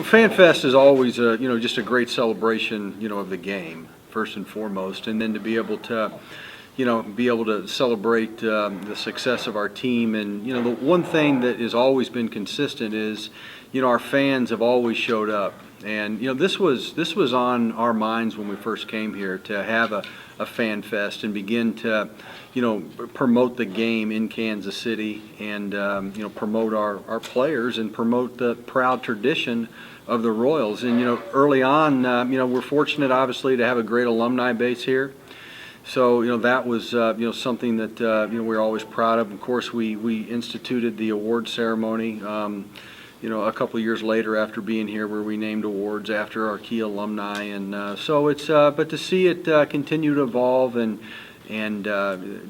FanFest is always just a great celebration, of the game first and foremost, and then to be able to celebrate the success of our team. And the one thing that has always been consistent is our fans have always showed up. And this was on our minds when we first came here, to have a fan fest and begin to promote the game in Kansas City, and promote our players and promote the proud tradition of the Royals. And early on, we're fortunate obviously to have a great alumni base here. So that was something that we're always proud of. Of course, we instituted the award ceremony a couple of years later after being here, where we named awards after our key alumni. And so it's but to see it continue to evolve, and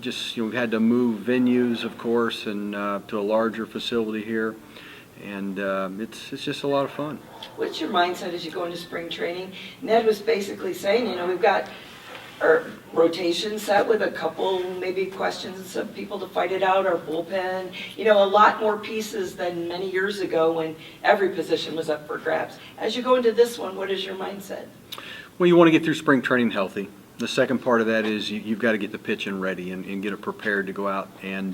just we've had to move venues, of course, and to a larger facility here, and it's just a lot of fun. What's your mindset as you go into spring training? Ned was basically saying, we've got our rotation set with a couple maybe questions of people to fight it out, our bullpen, a lot more pieces than many years ago when every position was up for grabs. As you go into this one, what is your mindset? Well, you want to get through spring training healthy. The second part of that is you've got to get the pitching ready and get it prepared to go out and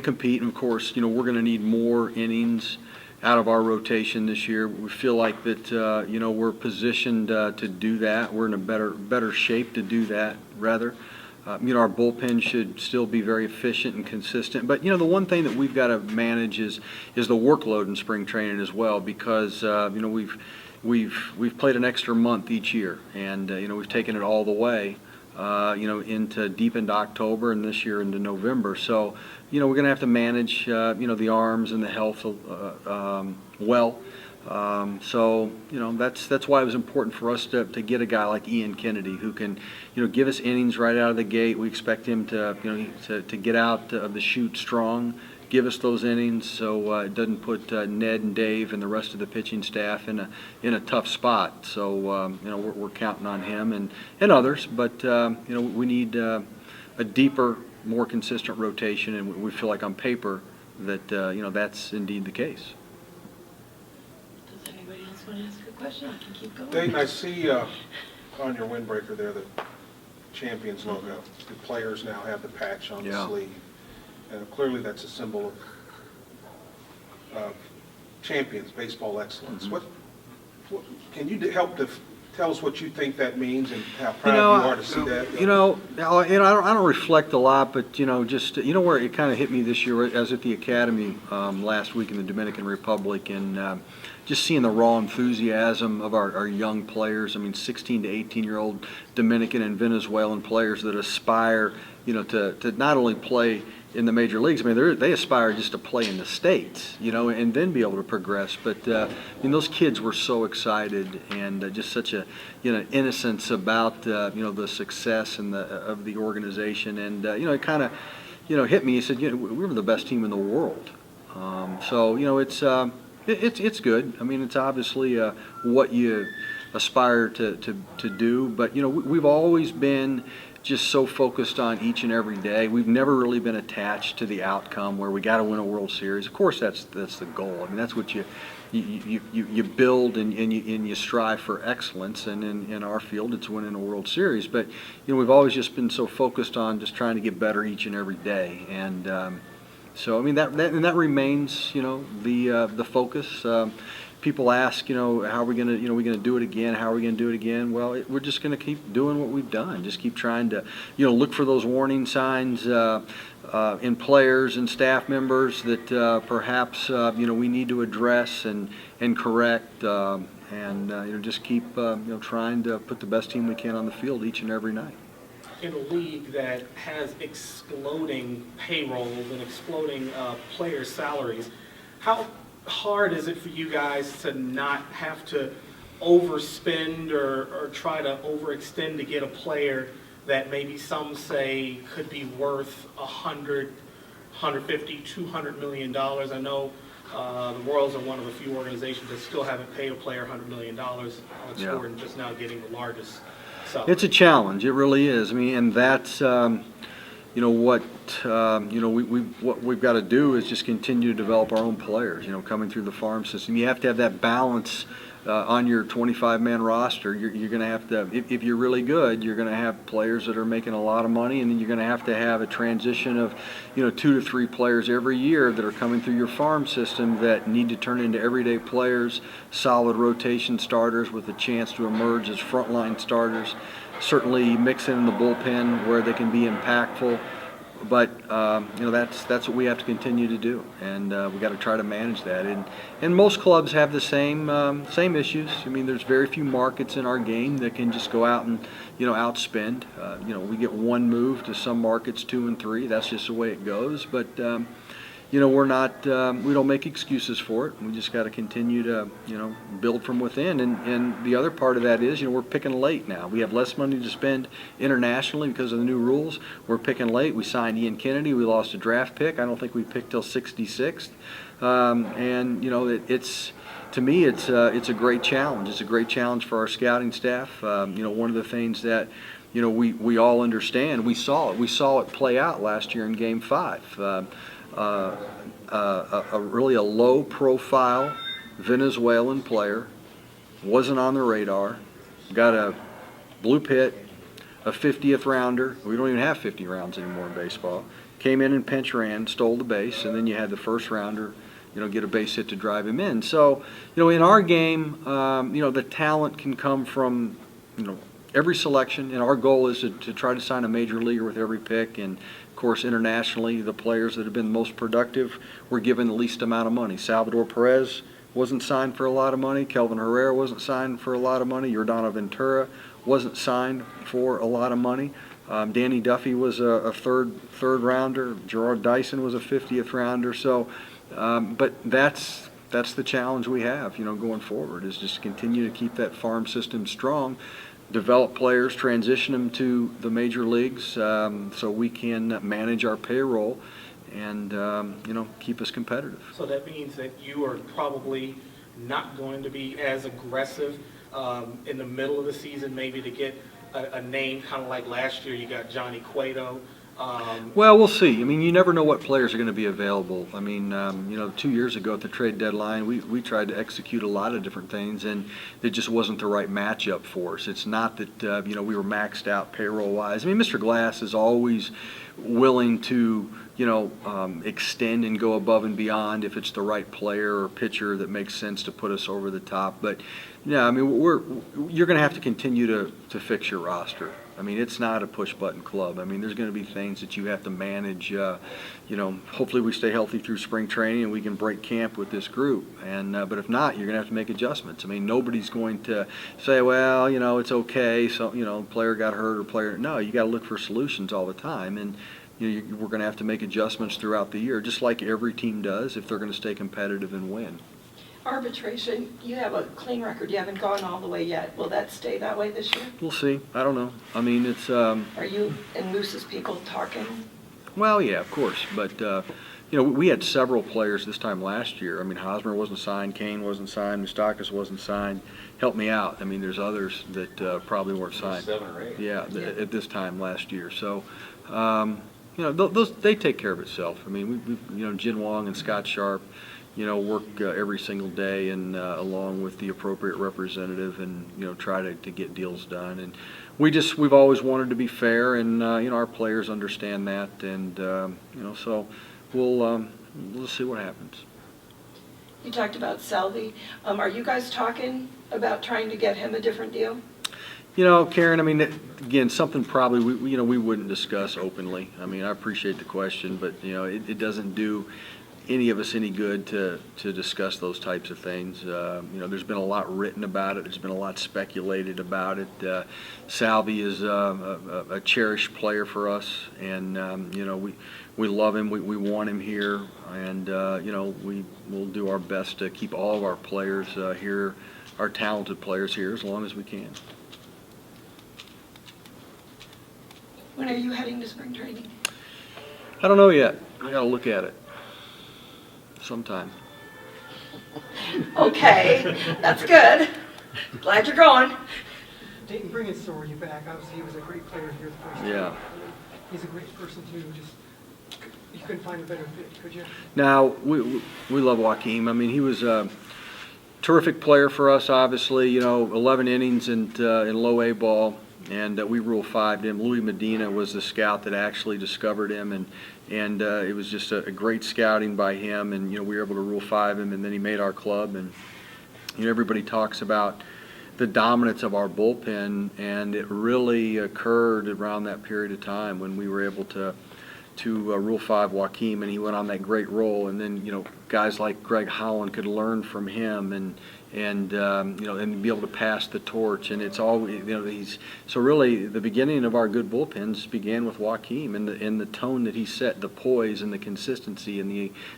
compete. And of course, we're going to need more innings out of our rotation this year. We feel like that we're positioned to do that. We're in a better shape to do that, rather. Our bullpen should still be very efficient and consistent. But the one thing that we've got to manage is the workload in spring training as well, because we've played an extra month each year, and we've taken it all the way into deep into October, and this year into November. So we're going to have to manage the arms and the health well. So that's why it was important for us to get a guy like Ian Kennedy, who can give us innings right out of the gate. We expect him to get out of the chute strong, give us those innings, so it doesn't put Ned and Dave and the rest of the pitching staff in a tough spot. So we're counting on him and others, but we need a deeper, more consistent rotation, and we feel like on paper that that's indeed the case. Does anybody else want to ask a question? I can keep going. Dayton, I see on your windbreaker there the Champions logo. The players now have the patch on the sleeve. Clearly that's a symbol of champions, baseball excellence. What can you help to tell us what you think that means and how proud you are to see that? I don't reflect a lot, but just where it kind of hit me this year, I was at the Academy last week in the Dominican Republic, and just seeing the raw enthusiasm of our young players. I mean, 16 to 18-year-old Dominican and Venezuelan players that aspire, to not only play in the major leagues. I mean, they aspire just to play in the States, and then be able to progress. But those kids were so excited, and just such a innocence about the success and of the organization. And it kind of hit me. He said, we were the best team in the world. So it's good. I mean, it's obviously what you aspire to do. But we've always been just so focused on each and every day. We've never really been attached to the outcome where we got to win a World Series. Of course, that's the goal. I mean, that's what you build and you strive for excellence. And in our field, it's winning a World Series. But we've always just been so focused on just trying to get better each and every day. And so I mean that remains the focus. People ask, how are we going to do it again? How are we going to do it again? Well, we're just going to keep doing what we've done. Just keep trying to, look for those warning signs in players and staff members that perhaps, we need to address and correct, and just keep, trying to put the best team we can on the field each and every night. In a league that has exploding payrolls and exploding player salaries, how hard is it for you guys to not have to overspend or try to overextend to get a player that maybe some say could be worth $100, $150, $200 million? I know the Royals are one of the few organizations that still haven't paid a player $100 million. Alex Gordon just now getting the largest salary. It's a challenge. It really is. I mean, and that's what we've got to do is just continue to develop our own players. Coming through the farm system, you have to have that balance on your 25-man roster, you're going to have to, if you're really good, you're going to have players that are making a lot of money, and then you're going to have a transition of, 2 to 3 players every year that are coming through your farm system that need to turn into everyday players, solid rotation starters with a chance to emerge as frontline starters. Certainly mix in the bullpen where they can be impactful. But that's what we have to continue to do, and we got to try to manage that. And most clubs have the same issues. I mean, there's very few markets in our game that can just go out and outspend. We get one move to some markets 2 and 3. That's just the way it goes. But we're not. We don't make excuses for it. We just got to continue to build from within. And the other part of that is we're picking late now. We have less money to spend internationally because of the new rules. We're picking late. We signed Ian Kennedy. We lost a draft pick. I don't think we picked till 66th. It's. To me, it's a great challenge. It's a great challenge for our scouting staff. One of the things that we all understand. We saw it. We saw it play out last year in Game 5. Really a low-profile Venezuelan player, wasn't on the radar, got a blue pit, a 50th rounder. We don't even have 50 rounds anymore in baseball. Came in and pinch ran, stole the base, and then you had the first rounder, get a base hit to drive him in. So, in our game, the talent can come from, every selection, and our goal is to try to sign a major leaguer with every pick. And of course, internationally, the players that have been most productive were given the least amount of money. Salvador Perez wasn't signed for a lot of money. Kelvin Herrera wasn't signed for a lot of money. Yordano Ventura wasn't signed for a lot of money. Danny Duffy was a third rounder. Gerard Dyson was a 50th rounder. So, but that's the challenge we have, going forward, is just continue to keep that farm system strong. Develop players, transition them to the major leagues, so we can manage our payroll and keep us competitive. So that means that you are probably not going to be as aggressive in the middle of the season, maybe to get a name, kind of like last year you got Johnny Cueto. Well, we'll see. I mean, you never know what players are going to be available. I mean, 2 years ago at the trade deadline, we tried to execute a lot of different things, and it just wasn't the right matchup for us. It's not that, we were maxed out payroll-wise. I mean, Mr. Glass is always willing to, extend and go above and beyond if it's the right player or pitcher that makes sense to put us over the top. But, yeah, I mean, you're going to have to continue to fix your roster. I mean, it's not a push-button club. I mean, there's going to be things that you have to manage. Hopefully we stay healthy through spring training and we can break camp with this group. And but if not, you're going to have to make adjustments. I mean, nobody's going to say, well, it's okay. So, player got hurt or player. No, you got to look for solutions all the time. And we're going to have to make adjustments throughout the year, just like every team does, if they're going to stay competitive and win. Arbitration, you have a clean record. You haven't gone all the way yet. Will that stay that way this year? We'll see. I don't know. I mean, it's. Are you and Moose's people talking? Well, yeah, of course. But, we had several players this time last year. I mean, Hosmer wasn't signed. Kane wasn't signed. Mustakis wasn't signed. Help me out. I mean, there's others that probably weren't signed. 7 or 8. Yeah, at this time last year. So, those they take care of itself. I mean, we Jin Wong and Scott Sharp, work every single day and along with the appropriate representative and, try to get deals done. And we've always wanted to be fair, and, our players understand that. And, so we'll see what happens. You talked about Salvi. Are you guys talking about trying to get him a different deal? Karen, I mean, again, something probably we wouldn't discuss openly. I mean, I appreciate the question, but, it doesn't do any of us any good to discuss those types of things. There's been a lot written about it. There's been a lot speculated about it. Salvi is a cherished player for us, and we love him. We want him here, and we will do our best to keep all of our players here, our talented players here, as long as we can. When are you heading to spring training? I don't know yet. I got to look at it sometime. Okay, that's good. Glad you're going. Dayton, bringing Soria back, obviously he was a great player here the first Yeah. time. He's a great person too. You couldn't find a better fit, could you? Now, we love Joakim. I mean, he was terrific player for us, obviously, 11 innings in low A ball, and we Rule 5'd him. Louis Medina was the scout that actually discovered him, and it was just a great scouting by him, and, we were able to Rule 5 him, and then he made our club, and, everybody talks about the dominance of our bullpen, and it really occurred around that period of time when we were able to Rule 5 Joakim, and he went on that great roll, and then guys like Greg Holland could learn from him, and be able to pass the torch, and it's all so really the beginning of our good bullpens began with Joakim, and the tone that he set, the poise and the consistency and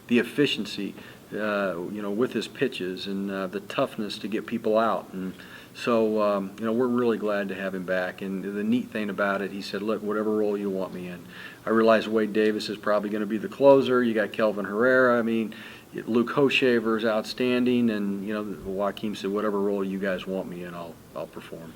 the efficiency, with his pitches, and the toughness to get people out. And so, we're really glad to have him back. And the neat thing about it, he said, look, whatever role you want me in. I realize Wade Davis is probably going to be the closer. You got Kelvin Herrera. I mean, Luke Hoshaver is outstanding. And, Joakim said, whatever role you guys want me in, I'll perform.